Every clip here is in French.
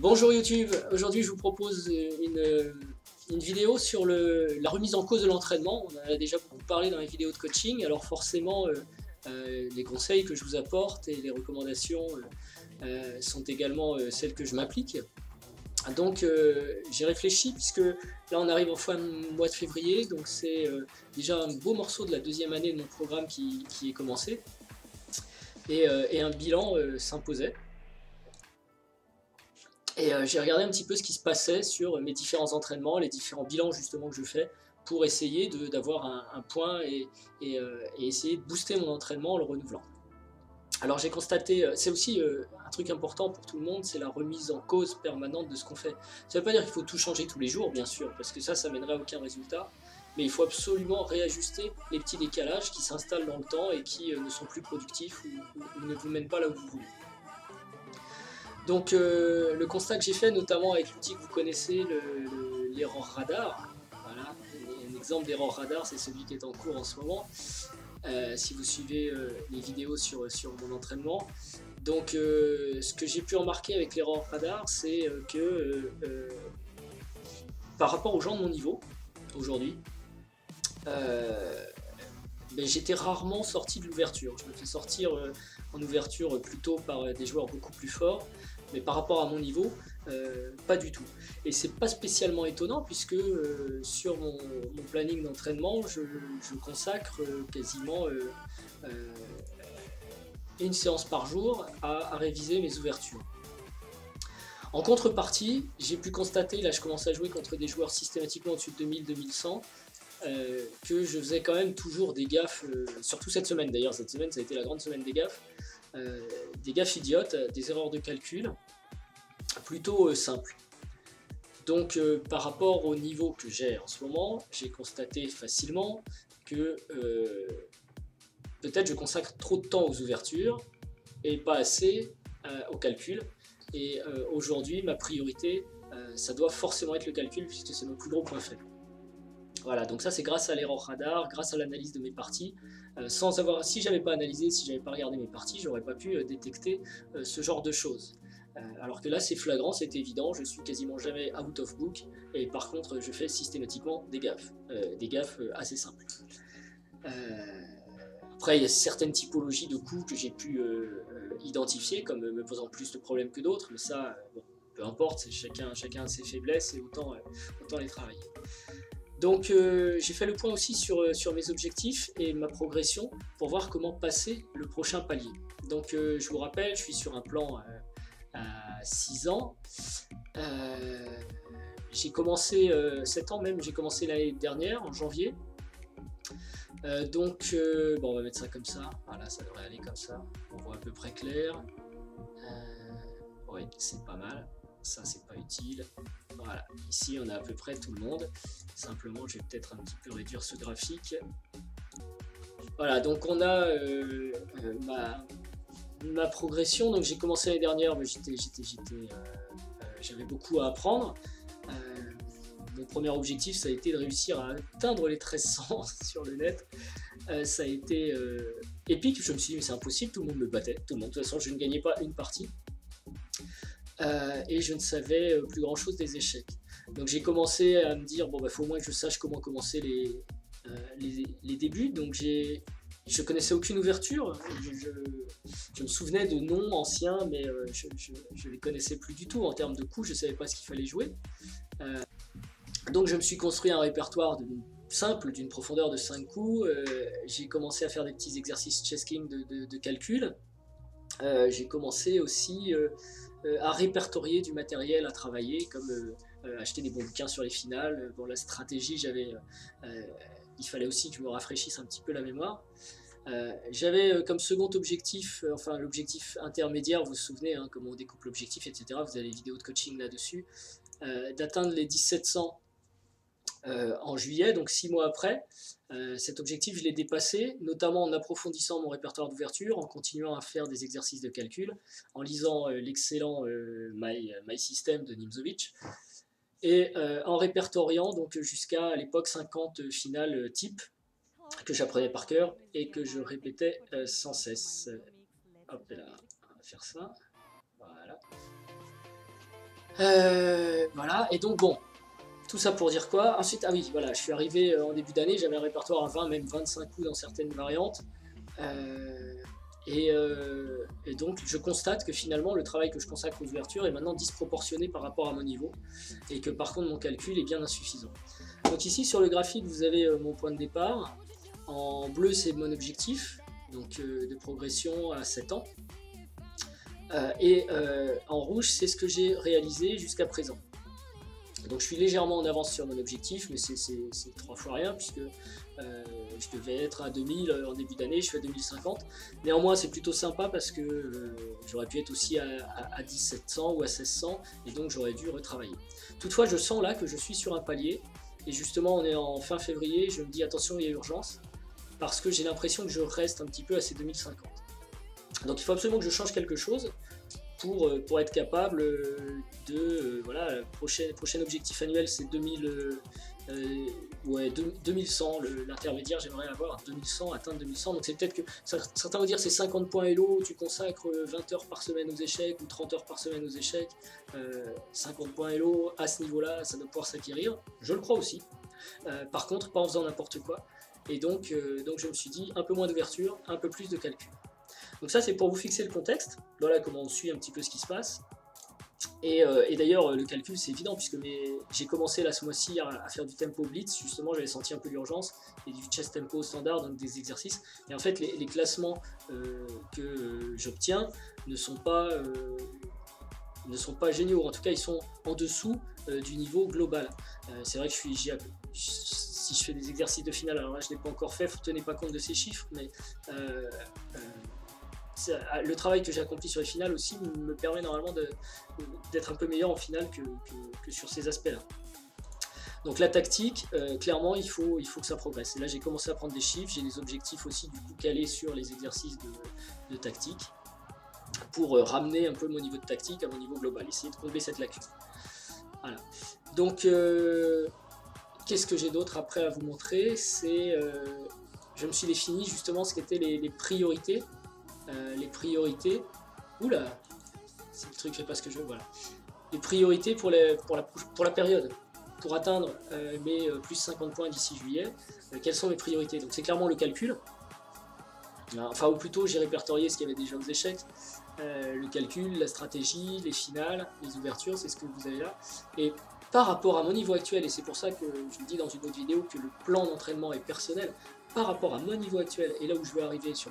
Bonjour YouTube, aujourd'hui je vous propose une vidéo sur la remise en cause de l'entraînement. On en a déjà beaucoup parlé dans les vidéos de coaching, alors forcément les conseils que je vous apporte et les recommandations sont également celles que je m'applique. Donc j'ai réfléchi puisque là on arrive en fin de mois de février, donc c'est déjà un beau morceau de la deuxième année de mon programme qui est commencé et un bilan s'imposait. Et j'ai regardé un petit peu ce qui se passait sur mes différents entraînements, les différents bilans justement que je fais, pour essayer d'avoir un point et essayer de booster mon entraînement en le renouvelant. Alors j'ai constaté, c'est aussi un truc important pour tout le monde, c'est la remise en cause permanente de ce qu'on fait. Ça ne veut pas dire qu'il faut tout changer tous les jours, bien sûr, parce que ça mènerait à aucun résultat, mais il faut absolument réajuster les petits décalages qui s'installent dans le temps et qui ne sont plus productifs ou ne vous mènent pas là où vous voulez. Donc le constat que j'ai fait, notamment avec l'outil que vous connaissez, l'erreur radar, voilà, un exemple d'erreur radar, c'est celui qui est en cours en ce moment, si vous suivez les vidéos sur mon entraînement. Donc ce que j'ai pu remarquer avec l'erreur radar, c'est que par rapport aux gens de mon niveau, aujourd'hui, j'étais rarement sorti de l'ouverture. Je me fais sortir en ouverture plutôt par des joueurs beaucoup plus forts, mais par rapport à mon niveau, pas du tout. Et c'est pas spécialement étonnant puisque sur mon planning d'entraînement, je consacre quasiment une séance par jour à réviser mes ouvertures. En contrepartie, j'ai pu constater, là je commence à jouer contre des joueurs systématiquement au-dessus de 2000-2100, que je faisais quand même toujours des gaffes, surtout cette semaine d'ailleurs, cette semaine ça a été la grande semaine des gaffes idiotes, des erreurs de calcul, plutôt simples. Donc par rapport au niveau que j'ai en ce moment, j'ai constaté facilement que peut-être je consacre trop de temps aux ouvertures et pas assez au calcul. Et aujourd'hui, ma priorité, ça doit forcément être le calcul puisque c'est mon plus gros point faible. Voilà, donc ça c'est grâce à l'erreur radar, grâce à l'analyse de mes parties. Si j'avais pas analysé, si j'avais pas regardé mes parties, j'aurais pas pu détecter ce genre de choses. Alors que là c'est flagrant, c'est évident, je suis quasiment jamais out of book, et par contre je fais systématiquement des gaffes assez simples. Après il y a certaines typologies de coups que j'ai pu identifier comme me posant plus de problèmes que d'autres, mais ça, bon, peu importe, chacun a ses faiblesses et autant les travailler. Donc j'ai fait le point aussi sur mes objectifs et ma progression pour voir comment passer le prochain palier. Donc je vous rappelle, je suis sur un plan à 6 ans. J'ai commencé 7 ans même, j'ai commencé l'année dernière, en janvier. Bon, on va mettre ça comme ça. Voilà, ça devrait aller comme ça. On voit à peu près clair. Oui, c'est pas mal. Ça, c'est pas utile. Voilà, ici on a à peu près tout le monde. Simplement, je vais peut-être un petit peu réduire ce graphique. Voilà, donc on a ma progression. Donc j'ai commencé l'année dernière, mais j'avais beaucoup à apprendre. Mon premier objectif, ça a été de réussir à atteindre les 1300 sur le net. Ça a été épique. Je me suis dit, mais c'est impossible, tout le monde me battait. Tout le monde. De toute façon, je ne gagnais pas une partie. Et je ne savais plus grand chose des échecs. Donc j'ai commencé à me dire, bon, faut au moins que je sache comment commencer les débuts. Donc je connaissais aucune ouverture. Je me souvenais de noms anciens, mais je les connaissais plus du tout en termes de coups. Je ne savais pas ce qu'il fallait jouer. Donc je me suis construit un répertoire simple d'une profondeur de 5 coups. J'ai commencé à faire des petits exercices chess king de calcul. J'ai commencé aussi à répertorier du matériel à travailler, comme acheter des bons bouquins sur les finales. Bon, la stratégie, il fallait aussi que je me rafraîchisse un petit peu la mémoire. J'avais comme second objectif, enfin l'objectif intermédiaire, vous vous souvenez, hein, comment on découpe l'objectif, etc. Vous avez les vidéos de coaching là-dessus, d'atteindre les 1700 en juillet, donc 6 mois après. Cet objectif, je l'ai dépassé, notamment en approfondissant mon répertoire d'ouverture, en continuant à faire des exercices de calcul, en lisant l'excellent My System de Nimzowitsch, et en répertoriant donc jusqu'à l'époque 50 finales type que j'apprenais par cœur et que je répétais sans cesse. Hop là, on va faire ça. Voilà. Voilà, et donc bon, tout ça pour dire quoi? Ensuite, ah oui, voilà, je suis arrivé en début d'année, j'avais un répertoire à 20, même 25 coups dans certaines variantes. Euh, et donc je constate que finalement le travail que je consacre aux ouvertures est maintenant disproportionné par rapport à mon niveau, et que par contre mon calcul est bien insuffisant. Donc ici sur le graphique vous avez mon point de départ, en bleu c'est mon objectif, donc de progression à 7 ans, et en rouge c'est ce que j'ai réalisé jusqu'à présent. Donc je suis légèrement en avance sur mon objectif, mais c'est 3 fois rien, puisque je devais être à 2000 en début d'année, je suis à 2050. Néanmoins c'est plutôt sympa parce que j'aurais pu être aussi à 1700 ou à 1600, et donc j'aurais dû retravailler. Toutefois je sens là que je suis sur un palier, et justement on est en fin février, je me dis attention il y a urgence, parce que j'ai l'impression que je reste un petit peu à ces 2050. Donc il faut absolument que je change quelque chose pour être capable de... voilà, le prochain objectif annuel c'est 2100, l'intermédiaire j'aimerais avoir 2100, atteindre 2100, donc c'est peut-être que certains vont dire c'est 50 points Elo, tu consacres 20 heures par semaine aux échecs ou 30 heures par semaine aux échecs, 50 points Elo à ce niveau-là ça doit pouvoir s'acquérir, je le crois aussi, par contre pas en faisant n'importe quoi, et donc je me suis dit un peu moins d'ouverture, un peu plus de calcul. Donc ça c'est pour vous fixer le contexte, voilà comment on suit un petit peu ce qui se passe. Et d'ailleurs le calcul c'est évident puisque j'ai commencé là ce mois-ci à faire du tempo blitz, justement j'avais senti un peu l'urgence, et du chess tempo standard, donc des exercices, et en fait les classements que j'obtiens ne sont pas géniaux, en tout cas ils sont en dessous du niveau global. C'est vrai que si je fais des exercices de finale, alors là je ne l'ai pas encore fait, vous ne tenez pas compte de ces chiffres, mais le travail que j'ai accompli sur les finales aussi me permet normalement d'être un peu meilleur en finale que sur ces aspects-là. Donc la tactique, clairement, il faut que ça progresse. Et là, j'ai commencé à prendre des chiffres, j'ai des objectifs aussi du coup calés sur les exercices de tactique pour ramener un peu mon niveau de tactique à mon niveau global, essayer de combler cette lacune. Voilà. Donc, qu'est-ce que j'ai d'autre après à vous montrer? Je me suis défini justement ce qu'étaient les priorités. Oula, c'est le truc fait pas ce que je veux, voilà. Les priorités pour la période, pour atteindre mes plus 50 points d'ici juillet, quelles sont mes priorités? Donc c'est clairement le calcul, enfin ou plutôt j'ai répertorié ce qu'il y avait déjà aux échecs, le calcul, la stratégie, les finales, les ouvertures, c'est ce que vous avez là, et par rapport à mon niveau actuel, et c'est pour ça que je dis dans une autre vidéo que le plan d'entraînement est personnel, par rapport à mon niveau actuel et là où je veux arriver sur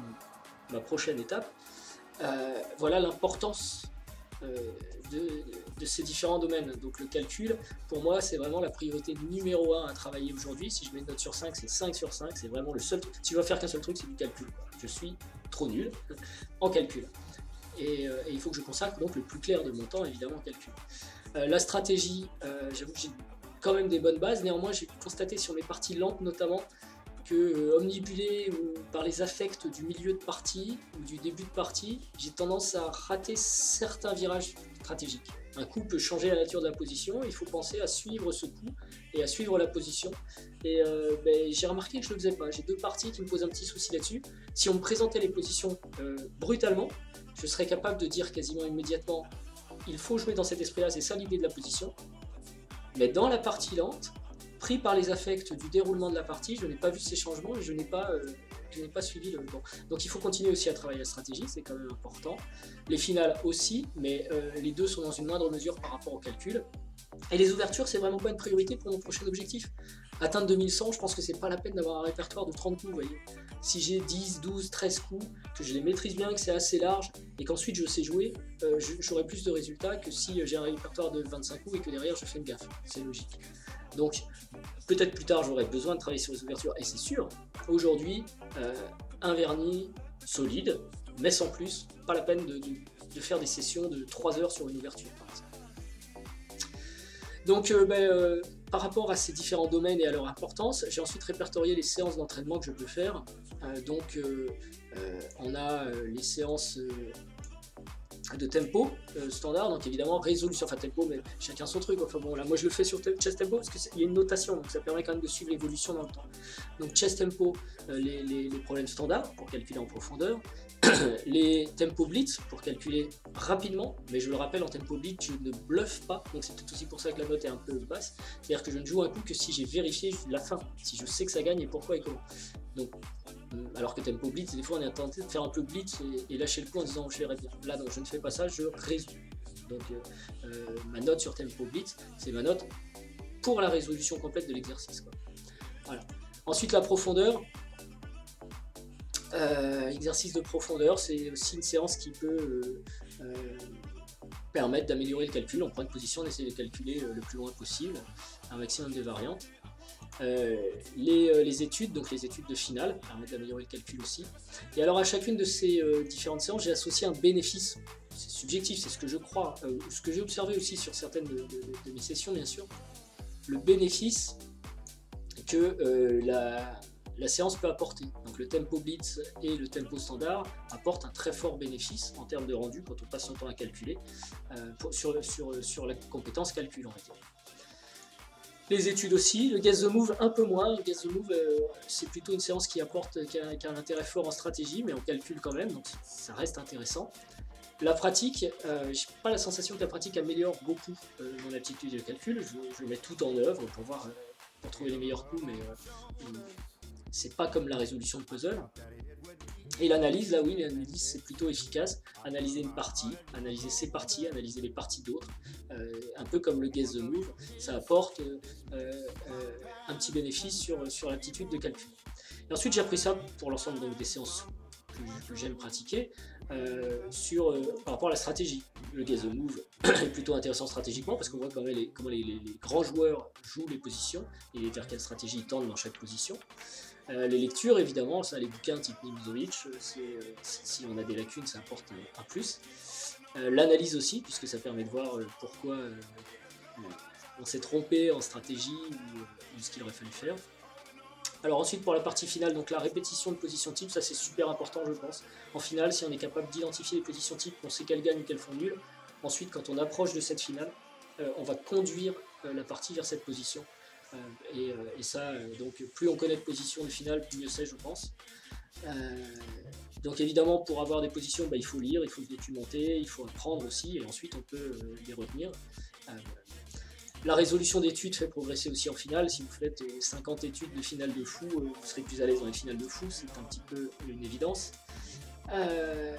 ma prochaine étape, voilà l'importance de ces différents domaines. Donc le calcul, pour moi, c'est vraiment la priorité numéro 1 à travailler aujourd'hui. Si je mets une note sur 5, c'est 5 sur 5, c'est vraiment le seul truc. Si je dois faire qu'un seul truc, c'est du calcul. Je suis trop nul en calcul. Et il faut que je consacre donc le plus clair de mon temps, évidemment, au calcul. La stratégie, j'avoue que j'ai quand même des bonnes bases. Néanmoins, j'ai constaté sur mes parties lentes, notamment, que omnibulé par les affects du milieu de partie ou du début de partie, j'ai tendance à rater certains virages stratégiques. Un coup peut changer la nature de la position, il faut penser à suivre ce coup et à suivre la position. Et j'ai remarqué que je ne le faisais pas. J'ai 2 parties qui me posent un petit souci là-dessus. Si on me présentait les positions brutalement, je serais capable de dire quasiment immédiatement il faut jouer dans cet esprit-là, c'est ça l'idée de la position. Mais dans la partie lente, pris par les affects du déroulement de la partie, je n'ai pas vu ces changements et je n'ai pas suivi le bon. Donc il faut continuer aussi à travailler la stratégie, c'est quand même important. Les finales aussi, mais les deux sont dans une moindre mesure par rapport au calcul. Et les ouvertures, c'est vraiment pas une priorité pour mon prochain objectif. Atteindre 2100, je pense que c'est pas la peine d'avoir un répertoire de 30 coups, vous voyez. Si j'ai 10, 12, 13 coups, que je les maîtrise bien, que c'est assez large, et qu'ensuite je sais jouer, j'aurai plus de résultats que si j'ai un répertoire de 25 coups et que derrière je fais une gaffe. C'est logique. Donc, peut-être plus tard j'aurai besoin de travailler sur les ouvertures, et c'est sûr, aujourd'hui, un vernis solide, mais sans plus, pas la peine de faire des sessions de 3 heures sur une ouverture, par exemple. Donc, par rapport à ces différents domaines et à leur importance, j'ai ensuite répertorié les séances d'entraînement que je peux faire. On a les séances de tempo standard, donc évidemment résolution, enfin tempo, mais chacun son truc, enfin bon là moi je le fais sur chess tempo parce qu'il y a une notation, donc ça permet quand même de suivre l'évolution dans le temps. Donc chess tempo, les problèmes standards pour calculer en profondeur, les tempo blitz pour calculer rapidement, mais je le rappelle, en tempo blitz je ne bluffe pas, donc c'est peut-être aussi pour ça que la note est un peu basse, c'est-à-dire que je ne joue un coup que si j'ai vérifié la fin, si je sais que ça gagne et pourquoi et comment. Donc, alors que tempo blitz, des fois on est tenté de faire un peu blitz et lâcher le coup en disant je verrai bien. Là donc je ne fais pas ça, je résous. Donc ma note sur tempo blitz, c'est ma note pour la résolution complète de l'exercice. Voilà. Ensuite la profondeur. Exercice de profondeur, c'est aussi une séance qui peut permettre d'améliorer le calcul. On prend une position, on essaie de calculer le plus loin possible, un maximum de variantes. Les études, donc les études de finale, permettent d'améliorer le calcul aussi. Et alors à chacune de ces différentes séances, j'ai associé un bénéfice. C'est subjectif, c'est ce que je crois, ce que j'ai observé aussi sur certaines de mes sessions, bien sûr. Le bénéfice que la séance peut apporter. Donc le tempo blitz et le tempo standard apportent un très fort bénéfice en termes de rendu quand on passe son temps à calculer sur la compétence calcul, on va dire. Les études aussi, le Guess the Move un peu moins. Le Guess the Move, c'est plutôt une séance qui a un intérêt fort en stratégie, mais on calcule quand même, donc ça reste intéressant. La pratique, j'ai pas la sensation que la pratique améliore beaucoup mon aptitude de calcul. Je mets tout en œuvre pour trouver les meilleurs coups, mais c'est pas comme la résolution de puzzle. Et l'analyse, là oui, l'analyse c'est plutôt efficace. Analyser une partie, analyser ses parties, analyser les parties d'autres, un peu comme le Guess the Move, ça apporte un petit bénéfice sur l'aptitude de calcul. Et ensuite j'ai appris ça pour l'ensemble des séances que j'aime pratiquer, par rapport à la stratégie. Le Guess the Move est plutôt intéressant stratégiquement parce qu'on voit comment les grands joueurs jouent les positions et vers quelle stratégie ils tendent dans chaque position. Les lectures, évidemment, ça, les bouquins type Nimzowitsch, si on a des lacunes, ça apporte un plus. L'analyse aussi, puisque ça permet de voir pourquoi on s'est trompé en stratégie ou ce qu'il aurait fallu faire. Alors ensuite, pour la partie finale, donc la répétition de positions type, ça c'est super important, je pense. En finale, si on est capable d'identifier les positions type, qu'on sait qu'elles gagnent ou qu'elles font nul, ensuite, quand on approche de cette finale, on va conduire la partie vers cette position. Et ça, donc plus on connaît de positions de finale, mieux c'est, je pense. Donc évidemment, pour avoir des positions, il faut lire, il faut se documenter, il faut apprendre aussi, et ensuite on peut les retenir. La résolution d'études fait progresser aussi en finale. Si vous faites 50 études de finale de fou, vous serez plus à l'aise dans les finales de fou, c'est un petit peu une évidence.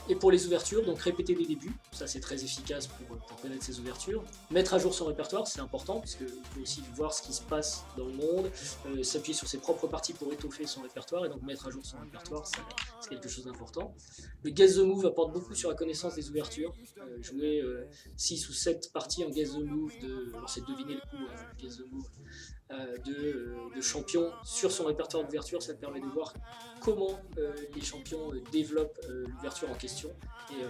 Et pour les ouvertures, donc répéter des débuts, ça c'est très efficace pour connaître ses ouvertures. Mettre à jour son répertoire, c'est important, parce qu'il faut aussi voir ce qui se passe dans le monde, s'appuyer sur ses propres parties pour étoffer son répertoire, et donc mettre à jour son répertoire, c'est quelque chose d'important. Le Guess the Move apporte beaucoup sur la connaissance des ouvertures. Jouer 6 ou 7 parties en Guess the Move, c'est deviner le coup, Guess the Move, de champions sur son répertoire d'ouverture, ça permet de voir comment les champions développent l'ouverture en question. Et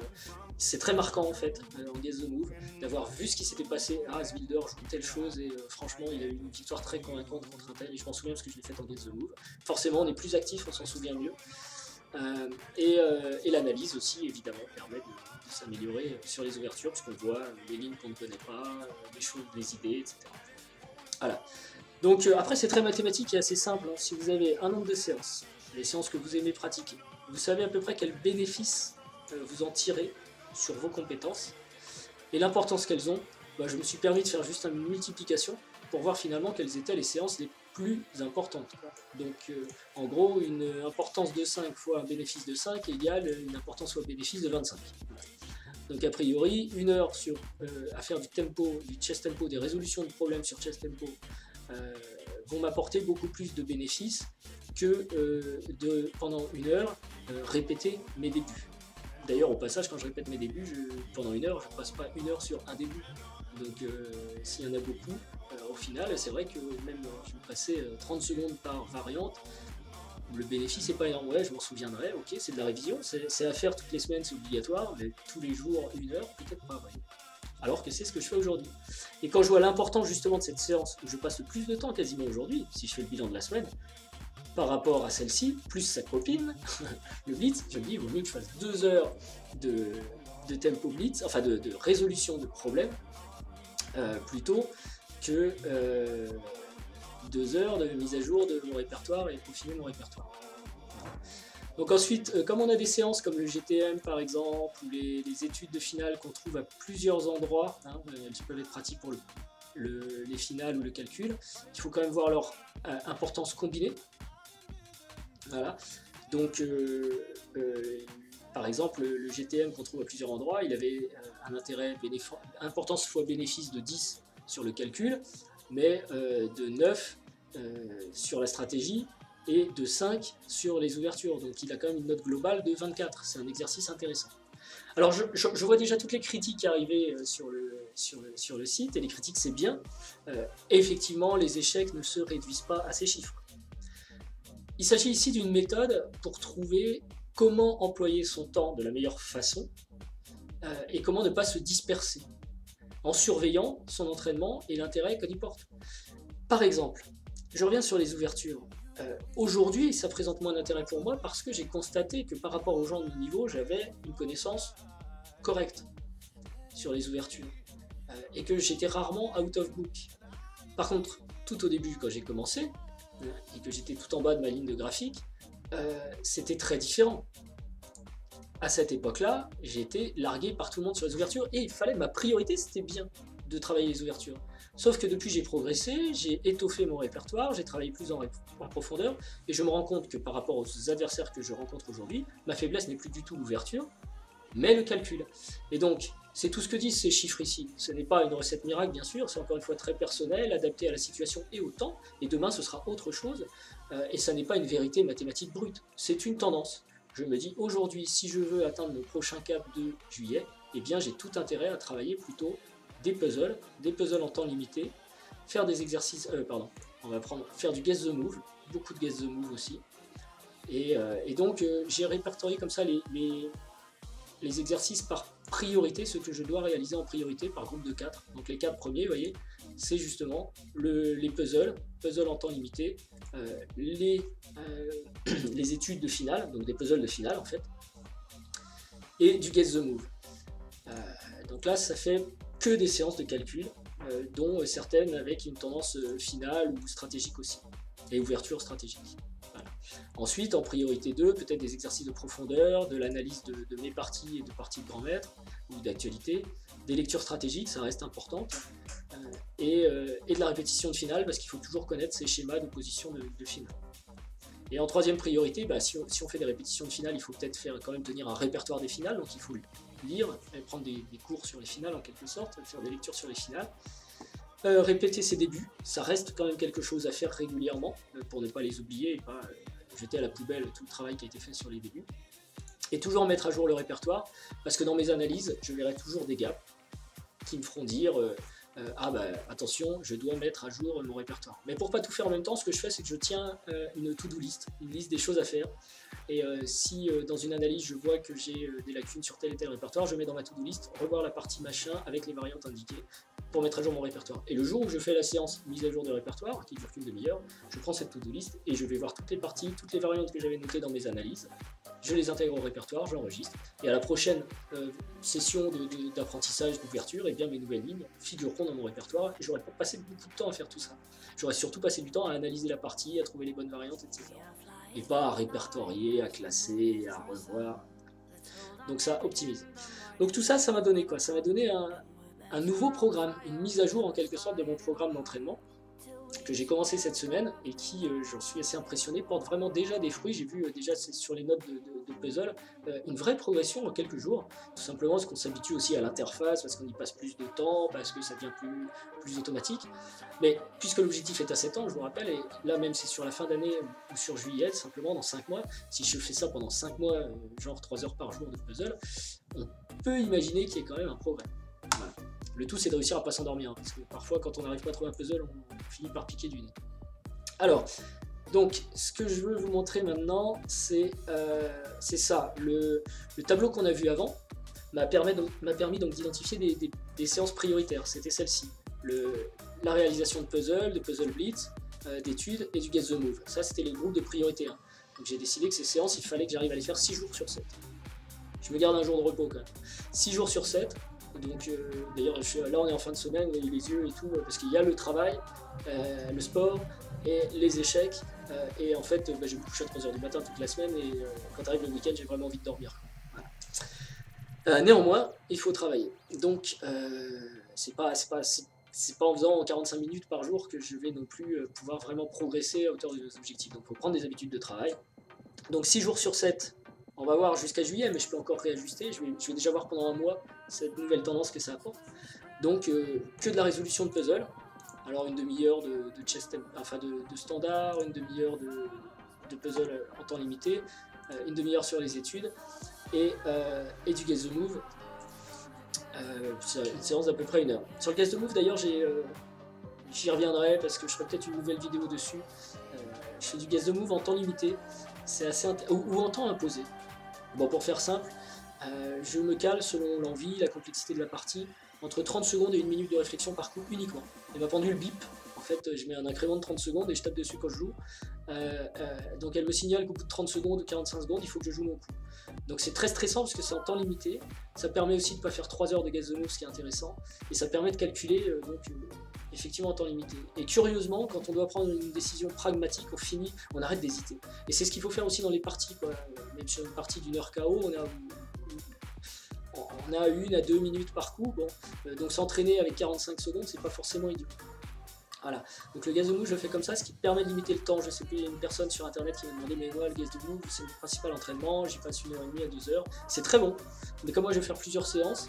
c'est très marquant en fait en Guess the Move d'avoir vu ce qui s'était passé. Asbilder joue telle chose et franchement il a eu une victoire très convaincante contre un tel, et je m'en souviens parce que je l'ai fait en Guess the Move. Forcément on est plus actif, on s'en souvient mieux. Et l'analyse aussi évidemment permet de s'améliorer sur les ouvertures, parce qu'on voit les lignes qu'on ne connaît pas, les choses, les idées, etc. Voilà. Donc après c'est très mathématique et assez simple, hein. Si vous avez un nombre de séances, les séances que vous aimez pratiquer, vous savez à peu près quels bénéfices vous en tirez sur vos compétences et l'importance qu'elles ont, je me suis permis de faire juste une multiplication pour voir finalement quelles étaient les séances les plus importantes. Donc en gros une importance de 5 fois un bénéfice de 5 égale une importance fois bénéfice de 25. Donc a priori, 1 heure à faire du chess tempo, des résolutions de problèmes sur chess tempo vont m'apporter beaucoup plus de bénéfices que pendant 1 heure répéter mes débuts. D'ailleurs au passage, quand je répète mes débuts, pendant 1 heure, je ne passe pas 1 heure sur un début. Donc s'il y en a beaucoup, au final, c'est vrai que même je vais passer 30 secondes par variante. Le bénéfice n'est pas énorme, ouais, je m'en souviendrai, ok, c'est de la révision, c'est à faire toutes les semaines, c'est obligatoire, mais tous les jours, 1 heure, peut-être pas, ouais. Alors que c'est ce que je fais aujourd'hui. Et quand je vois l'importance justement de cette séance, où je passe le plus de temps quasiment aujourd'hui, si je fais le bilan de la semaine, par rapport à celle-ci, plus sa copine, le blitz, je me dis, il vaut mieux que je fasse 2 heures tempo blitz, enfin de résolution de problèmes, plutôt que 2 heures de mise à jour de mon répertoire et peaufiner mon répertoire. Voilà. Donc ensuite, comme on a des séances comme le GTM par exemple, ou les études de finale qu'on trouve à plusieurs endroits, hein, elles peuvent être pratiques pour les finales ou le calcul, il faut quand même voir leur importance combinée. Voilà. Donc par exemple, le GTM qu'on trouve à plusieurs endroits, il avait un intérêt importance fois bénéfice de 10 sur le calcul, mais de 9 sur la stratégie, et de 5 sur les ouvertures, donc il a quand même une note globale de 24, c'est un exercice intéressant. Alors je vois déjà toutes les critiques arriver sur le site, et les critiques c'est bien, et effectivement les échecs ne se réduisent pas à ces chiffres. Il s'agit ici d'une méthode pour trouver comment employer son temps de la meilleure façon, et comment ne pas se disperser, en surveillant son entraînement et l'intérêt qu'on y porte. Par exemple, je reviens sur les ouvertures. Aujourd'hui, ça présente moins d'intérêt pour moi parce que j'ai constaté que par rapport aux gens de mon niveau, j'avais une connaissance correcte sur les ouvertures et que j'étais rarement out of book. Par contre, tout au début, quand j'ai commencé et que j'étais tout en bas de ma ligne de graphique, c'était très différent. À cette époque-là, j'ai été largué par tout le monde sur les ouvertures et il fallait, ma priorité, c'était bien de travailler les ouvertures. Sauf que depuis j'ai progressé, j'ai étoffé mon répertoire, j'ai travaillé plus en profondeur, et je me rends compte que par rapport aux adversaires que je rencontre aujourd'hui, ma faiblesse n'est plus du tout l'ouverture, mais le calcul. Et donc, c'est tout ce que disent ces chiffres ici. Ce n'est pas une recette miracle, bien sûr, c'est encore une fois très personnel, adapté à la situation et au temps, et demain ce sera autre chose, et ça n'est pas une vérité mathématique brute, c'est une tendance. Je me dis, aujourd'hui, si je veux atteindre mon prochain cap de juillet, eh bien j'ai tout intérêt à travailler plutôt des puzzles en temps limité, faire des exercices, on va faire du guess the move, beaucoup de guess the move aussi, et donc j'ai répertorié comme ça les exercices par priorité, ce que je dois réaliser en priorité par groupe de 4, donc les 4 premiers, vous voyez, c'est justement les puzzles en temps limité, les études de finale, donc des puzzles de finale en fait, et du guess the move. Donc là ça fait que des séances de calcul, dont certaines avec une tendance finale ou stratégique aussi, et ouverture stratégique. Voilà. Ensuite, en priorité 2, peut-être des exercices de profondeur, de l'analyse de mes parties et de parties de grand maître, ou d'actualité, des lectures stratégiques, ça reste important, et de la répétition de finale, parce qu'il faut toujours connaître ces schémas de position de finale. Et en troisième priorité, si on fait des répétitions de finale, il faut peut-être quand même tenir un répertoire des finales, donc il faut lire, et prendre des cours sur les finales en quelque sorte, faire des lectures sur les finales. Répéter ses débuts, ça reste quand même quelque chose à faire régulièrement, pour ne pas les oublier et pas jeter à la poubelle tout le travail qui a été fait sur les débuts. Et toujours mettre à jour le répertoire, parce que dans mes analyses, je verrai toujours des gaps qui me feront dire attention, je dois mettre à jour mon répertoire. Mais pour pas tout faire en même temps, ce que je fais, c'est que je tiens une to-do list, une liste des choses à faire. Et si dans une analyse, je vois que j'ai des lacunes sur tel et tel répertoire, je mets dans ma to-do list, revoir la partie machin avec les variantes indiquées pour mettre à jour mon répertoire. Et le jour où je fais la séance mise à jour de répertoire, qui dure qu'une demi-heure, je prends cette to-do list et je vais voir toutes les parties, toutes les variantes que j'avais notées dans mes analyses. Je les intègre au répertoire, j'enregistre, et à la prochaine session d'apprentissage d'ouverture, et bien mes nouvelles lignes figureront dans mon répertoire, et j'aurais pas passé beaucoup de temps à faire tout ça. J'aurais surtout passé du temps à analyser la partie, à trouver les bonnes variantes, etc. Et pas à répertorier, à classer, à revoir. Donc ça, optimise. Donc tout ça, ça m'a donné quoi? Ça m'a donné un nouveau programme, une mise à jour en quelque sorte de mon programme d'entraînement, que j'ai commencé cette semaine et qui, j'en suis assez impressionné, porte vraiment déjà des fruits. J'ai vu déjà sur les notes de puzzle une vraie progression en quelques jours, tout simplement parce qu'on s'habitue aussi à l'interface, parce qu'on y passe plus de temps, parce que ça devient plus automatique. Mais puisque l'objectif est à 7 ans, je vous rappelle, et là même c'est sur la fin d'année ou sur juillet, simplement dans 5 mois, si je fais ça pendant 5 mois, genre 3 heures par jour de puzzle, on peut imaginer qu'il y ait quand même un progrès. Voilà. Le tout c'est de réussir à pas s'endormir, parce que parfois quand on n'arrive pas à trouver un puzzle, on finit par piquer du nez. Alors, donc ce que je veux vous montrer maintenant, c'est ça. Le tableau qu'on a vu avant m'a permis donc d'identifier des séances prioritaires. C'était celle-ci. La réalisation de puzzle blitz, d'études et du guess the move. Ça c'était les groupes de priorité 1. Donc j'ai décidé que ces séances, il fallait que j'arrive à les faire 6 jours sur 7. Je me garde un jour de repos quand même. 6 jours sur 7. Donc d'ailleurs là on est en fin de semaine, vous voyez les yeux et tout, parce qu'il y a le travail, le sport et les échecs. Et en fait, je me couche à 3h du matin toute la semaine et quand arrive le week-end, j'ai vraiment envie de dormir. Voilà. Néanmoins, il faut travailler. Donc c'est pas en faisant 45 minutes par jour que je vais non plus pouvoir vraiment progresser à hauteur de nos objectifs. Donc il faut prendre des habitudes de travail. Donc 6 jours sur 7, on va voir jusqu'à juillet, mais je peux encore réajuster. Je vais déjà voir pendant un mois cette nouvelle tendance que ça apporte. Donc que de la résolution de puzzle. Alors une demi-heure de standard, une demi-heure de puzzle en temps limité, une demi-heure sur les études et du Guess the Move. Une séance d'à peu près 1 heure. Sur le Guess the Move d'ailleurs j'y reviendrai parce que je ferai peut-être une nouvelle vidéo dessus. Je fais du Guess the Move en temps limité, c'est assez ou en temps imposé. Bon, pour faire simple, je me cale selon l'envie, la complexité de la partie, entre 30 secondes et 1 minute de réflexion par coup uniquement. Et ma pendule bip, en fait je mets un incrément de 30 secondes et je tape dessus quand je joue. Donc elle me signale qu'au bout de 30 secondes ou 45 secondes, il faut que je joue mon coup. Donc c'est très stressant parce que c'est en temps limité. Ça permet aussi de ne pas faire 3 heures de Guess the Move, ce qui est intéressant. Et ça permet de calculer effectivement en temps limité. Et curieusement, quand on doit prendre une décision pragmatique, on arrête d'hésiter. Et c'est ce qu'il faut faire aussi dans les parties, quoi. Même sur une partie d'une heure KO, on a 1 à 2 minutes par coup. Bon. Donc s'entraîner avec 45 secondes, c'est pas forcément idiot. Voilà, donc le Guess the Move je le fais comme ça, ce qui permet de limiter le temps. Je sais plus, il y a une personne sur internet qui m'a demandé mais moi le Guess the Move c'est mon principal entraînement, j'y passe 1h30 à 2 heures, c'est très bon, mais comme moi je vais faire plusieurs séances,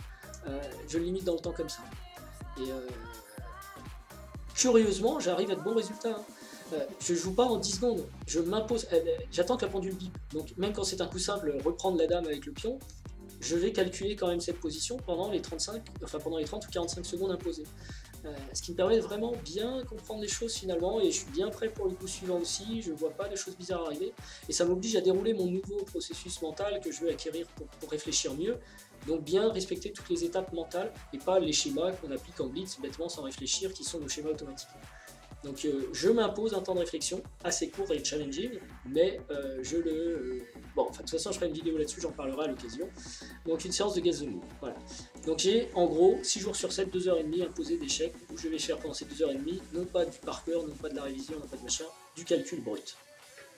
je le limite dans le temps comme ça. Et curieusement j'arrive à de bons résultats. Je joue pas en 10 secondes, je m'impose, j'attends que la pendule bip, donc même quand c'est un coup simple, reprendre la dame avec le pion, je vais calculer quand même cette position pendant les 30 ou 45 secondes imposées. Ce qui me permet de vraiment bien comprendre les choses finalement, et je suis bien prêt pour le coup suivant aussi, je vois pas de choses bizarres arriver, et ça m'oblige à dérouler mon nouveau processus mental que je veux acquérir pour réfléchir mieux, donc bien respecter toutes les étapes mentales, et pas les schémas qu'on applique en blitz bêtement sans réfléchir, qui sont nos schémas automatiques. Donc je m'impose un temps de réflexion assez court et challenging, mais bon, de toute façon je ferai une vidéo là-dessus, j'en parlerai à l'occasion. Donc une séance de Guess the Move, voilà. Donc j'ai en gros 6 jours sur 7, 2h30 imposées d'échecs, où je vais faire pendant ces 2h30, non pas du par cœur, non pas de la révision, non pas de machin, du calcul brut.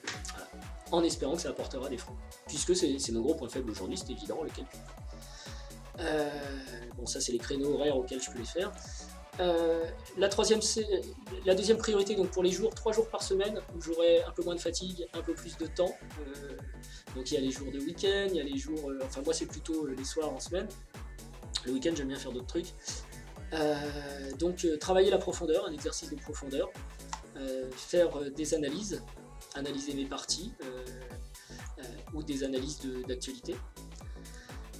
Voilà. En espérant que ça apportera des fruits. Puisque c'est mon gros point faible aujourd'hui, c'est évident, le calcul. Bon, ça c'est les créneaux horaires auxquels je peux les faire. La deuxième priorité donc pour les jours, 3 jours par semaine où j'aurai un peu moins de fatigue, un peu plus de temps. Donc il y a les jours de week-end, il y a les jours, enfin moi c'est plutôt les soirs en semaine. Le week-end j'aime bien faire d'autres trucs. Donc travailler la profondeur, un exercice de profondeur, faire des analyses, analyser mes parties ou des analyses d'actualité.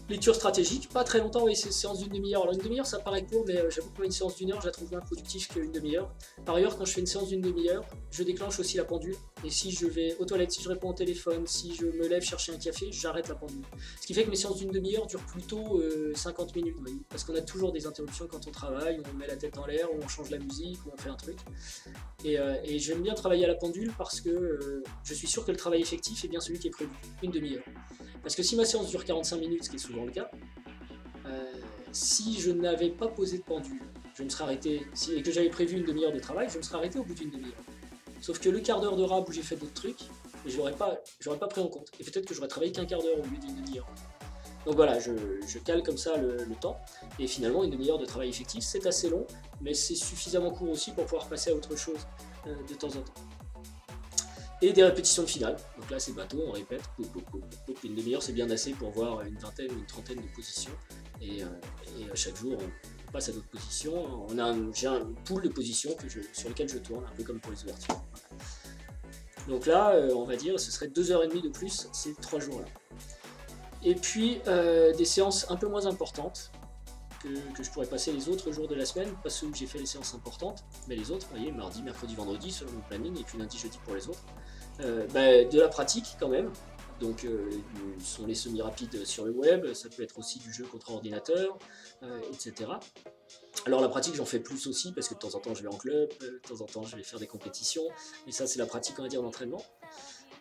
Lecture stratégique, pas très longtemps, oui, c'est une séance d'une demi-heure. Alors une demi-heure ça paraît court, mais j'avoue que moi une séance d'1 heure je la trouve moins productive qu'une demi-heure. Par ailleurs, quand je fais une séance d'une demi-heure, je déclenche aussi la pendule. Et si je vais aux toilettes, si je réponds au téléphone, si je me lève chercher un café, j'arrête la pendule. Ce qui fait que mes séances d'une demi-heure durent plutôt 50 minutes, vous voyez, parce qu'on a toujours des interruptions quand on travaille, on met la tête en l'air, ou on change la musique, ou on fait un truc. Et j'aime bien travailler à la pendule parce que je suis sûr que le travail effectif est bien celui qui est prévu, une demi-heure. Parce que si ma séance dure 45 minutes, ce qui est souvent le cas, si je n'avais pas posé de pendule, je me serais arrêté, et que j'avais prévu une demi-heure de travail, je me serais arrêté au bout d'une demi-heure. Sauf que le quart d'heure de rab où j'ai fait d'autres trucs, je l'aurais pas pris en compte. Et peut-être que j'aurais travaillé qu'un quart d'heure au lieu d'une demi-heure. Donc voilà, je cale comme ça le temps, et finalement une demi-heure de travail effectif, c'est assez long, mais c'est suffisamment court aussi pour pouvoir passer à autre chose de temps en temps. Et des répétitions de finale, donc là c'est bateau, on répète, une demi-heure c'est bien assez pour voir une vingtaine ou une trentaine de positions, et chaque jour on passe à d'autres positions, j'ai un pool de positions sur lequel je tourne, un peu comme pour les ouvertures. Donc là, on va dire, ce serait 2h30 de plus ces 3 jours-là. Et puis des séances un peu moins importantes, que je pourrais passer les autres jours de la semaine, pas ceux où j'ai fait les séances importantes, mais les autres, vous voyez, mardi, mercredi, vendredi, selon mon planning, et puis lundi, jeudi pour les autres. De la pratique quand même, donc ce sont les semi-rapides sur le web, ça peut être aussi du jeu contre ordinateur, etc. Alors la pratique j'en fais plus aussi parce que de temps en temps je vais en club, de temps en temps je vais faire des compétitions, mais ça c'est la pratique on va dire d'entraînement.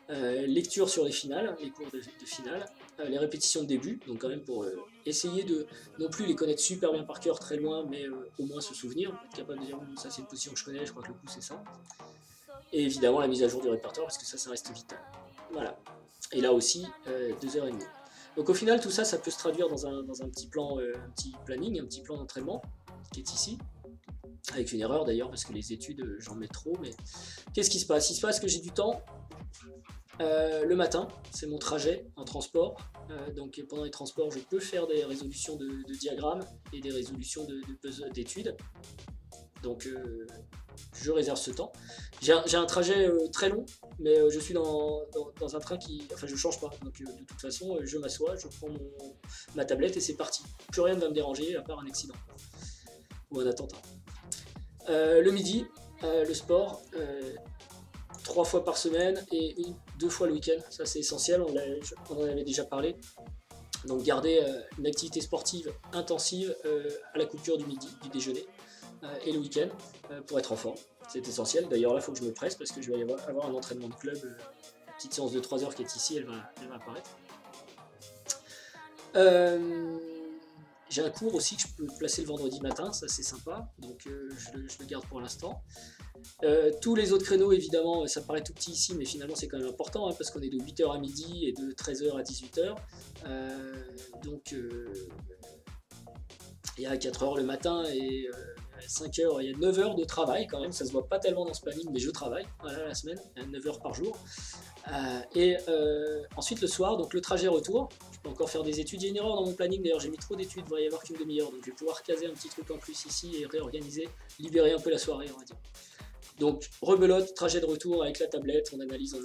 Lecture sur les finales, les cours de finale, les répétitions de début, donc quand même pour essayer de non plus les connaître super bien par cœur très loin, mais au moins se souvenir, être capable de dire ça c'est une position que je connais, je crois que le coup c'est ça. Et évidemment la mise à jour du répertoire parce que ça reste vital. Voilà. Et là aussi 2h30. Donc au final tout ça peut se traduire dans un petit plan, un petit planning, un petit plan d'entraînement qui est ici. Avec une erreur d'ailleurs parce que les études j'en mets trop, mais qu'est-ce qui se passe? Il se passe que j'ai du temps le matin, c'est mon trajet en transport, donc pendant les transports je peux faire des résolutions de diagrammes et des résolutions d'études, donc je réserve ce temps. J'ai un trajet très long, mais je suis dans un train qui, enfin je change pas, donc de toute façon je m'assois, je prends ma tablette et c'est parti. Plus rien ne va me déranger à part un accident ou un attentat. Le midi, le sport, 3 fois par semaine et 2 fois le week-end, ça c'est essentiel, on en avait déjà parlé. Donc garder une activité sportive intensive à la coupure du midi, du déjeuner, et le week-end pour être en forme, c'est essentiel. D'ailleurs là il faut que je me presse parce que je vais avoir un entraînement de club, petite séance de 3 heures qui est ici, elle va apparaître. J'ai un cours aussi que je peux placer le vendredi matin, ça c'est sympa, donc je le garde pour l'instant. Tous les autres créneaux, évidemment, ça paraît tout petit ici, mais finalement c'est quand même important, hein, parce qu'on est de 8h à midi et de 13h à 18h. Donc il y a 4h le matin et 5h, il y a 9h de travail quand même, ça se voit pas tellement dans ce planning, mais je travaille, voilà, la semaine, il y a 9h par jour. Et ensuite le soir, donc le trajet retour, je peux encore faire des études. Il y a une erreur dans mon planning, d'ailleurs j'ai mis trop d'études, il va y avoir qu'une demi-heure, donc je vais pouvoir caser un petit truc en plus ici et réorganiser, libérer un peu la soirée on va dire. Donc rebelote, trajet de retour avec la tablette, on analyse,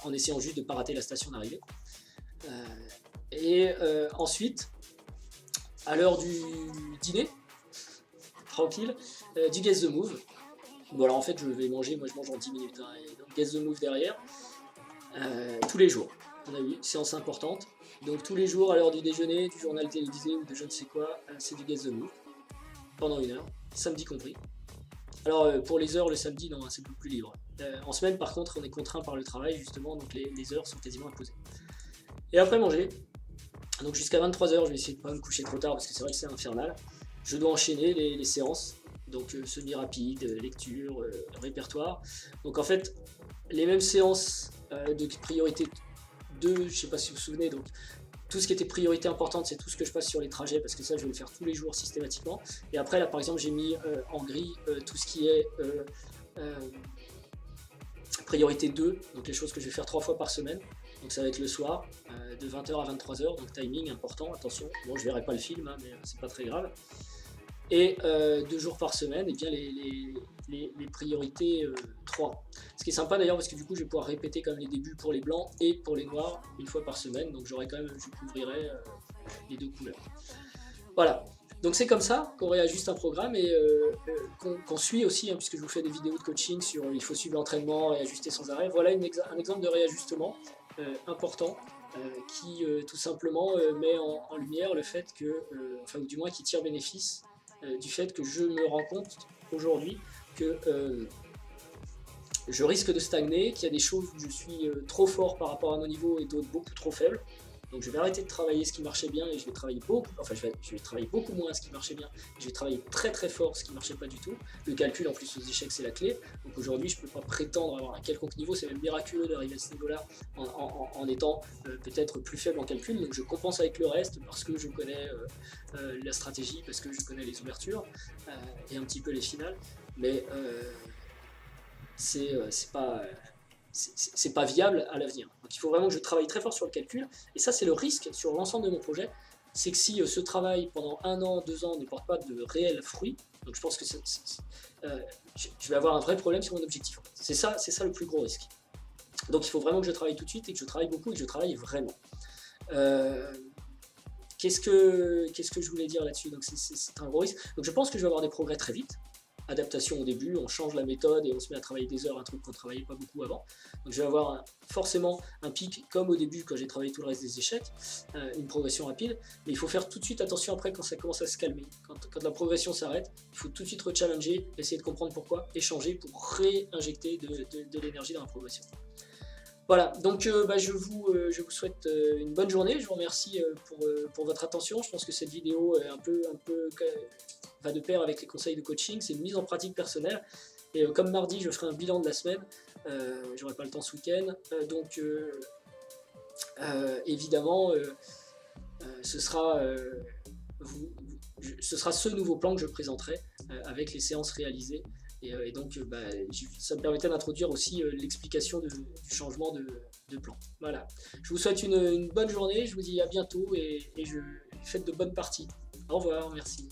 en essayant juste de ne pas rater la station d'arrivée. Ensuite, à l'heure du dîner, tranquille, du Guess the Move. Bon alors en fait je vais manger, moi je mange en 10 minutes, hein, et donc Guess the Move derrière, tous les jours. On a vu, séance importante. Donc tous les jours à l'heure du déjeuner, du journal télévisé ou de je ne sais quoi, c'est du Guess the Move. Pendant 1 heure, samedi compris. Alors pour les heures, le samedi, non, c'est beaucoup plus libre. En semaine par contre, on est contraint par le travail justement, donc les heures sont quasiment imposées. Et après manger, donc jusqu'à 23h, je vais essayer de ne pas me coucher trop tard parce que c'est vrai que c'est infernal. Je dois enchaîner les séances. Donc semi-rapide, lecture, répertoire. Donc en fait, les mêmes séances de priorité 2, je sais pas si vous vous souvenez, donc tout ce qui était priorité importante, c'est tout ce que je passe sur les trajets, parce que ça, je vais le faire tous les jours systématiquement. Et après, là, par exemple, j'ai mis en gris tout ce qui est priorité 2, donc les choses que je vais faire 3 fois par semaine. Donc ça va être le soir, de 20h à 23h, donc timing important, attention. Bon, je verrai pas le film, hein, mais c'est pas très grave. Et 2 jours par semaine, et bien les priorités 3. Ce qui est sympa d'ailleurs parce que du coup je vais pouvoir répéter comme les débuts pour les blancs et pour les noirs 1 fois par semaine, donc j'aurai quand même, je couvrirai les 2 couleurs. Voilà, donc c'est comme ça qu'on réajuste un programme et qu'on suit aussi, hein, puisque je vous fais des vidéos de coaching sur il faut suivre l'entraînement, réajuster sans arrêt. Voilà un exemple de réajustement important. Qui tout simplement met en lumière le fait que, enfin ou du moins qui tire bénéfice du fait que je me rends compte aujourd'hui que je risque de stagner, qu'il y a des choses où je suis trop fort par rapport à mon niveau et d'autres beaucoup trop faibles. Donc je vais arrêter de travailler ce qui marchait bien et je vais travailler beaucoup, enfin je vais travailler beaucoup moins ce qui marchait bien, et je vais travailler très très fort ce qui marchait pas du tout. Le calcul en plus aux échecs c'est la clé, donc aujourd'hui je peux pas prétendre avoir un quelconque niveau, c'est même miraculeux d'arriver à ce niveau-là en étant peut-être plus faible en calcul, donc je compense avec le reste parce que je connais la stratégie, parce que je connais les ouvertures et un petit peu les finales, mais c'est pas viable à l'avenir. Donc il faut vraiment que je travaille très fort sur le calcul, et ça c'est le risque sur l'ensemble de mon projet, c'est que si ce travail pendant 1 an, 2 ans ne porte pas de réels fruits, donc je pense que je vais avoir un vrai problème sur mon objectif. C'est ça le plus gros risque. Donc il faut vraiment que je travaille tout de suite, et que je travaille beaucoup, et que je travaille vraiment. Qu'est-ce que je voulais dire là-dessus? Donc c'est un gros risque. Donc je pense que je vais avoir des progrès très vite. Adaptation au début, on change la méthode et on se met à travailler des heures, un truc qu'on ne travaillait pas beaucoup avant. Donc je vais avoir forcément un pic comme au début quand j'ai travaillé tout le reste des échecs, une progression rapide, mais il faut faire tout de suite attention après quand ça commence à se calmer. Quand la progression s'arrête, il faut tout de suite rechallenger, essayer de comprendre pourquoi, et changer pour réinjecter de l'énergie dans la progression. Voilà, donc je vous souhaite une bonne journée. Je vous remercie pour votre attention. Je pense que cette vidéo est va de pair avec les conseils de coaching. C'est une mise en pratique personnelle. Et comme mardi, je ferai un bilan de la semaine. J'aurai pas le temps ce week-end. Évidemment, ce sera, ce sera ce nouveau plan que je présenterai avec les séances réalisées. Et donc, ça me permettait d'introduire aussi l'explication du changement de plan. Voilà. Je vous souhaite une bonne journée, je vous dis à bientôt et faites de bonnes parties. Au revoir, merci.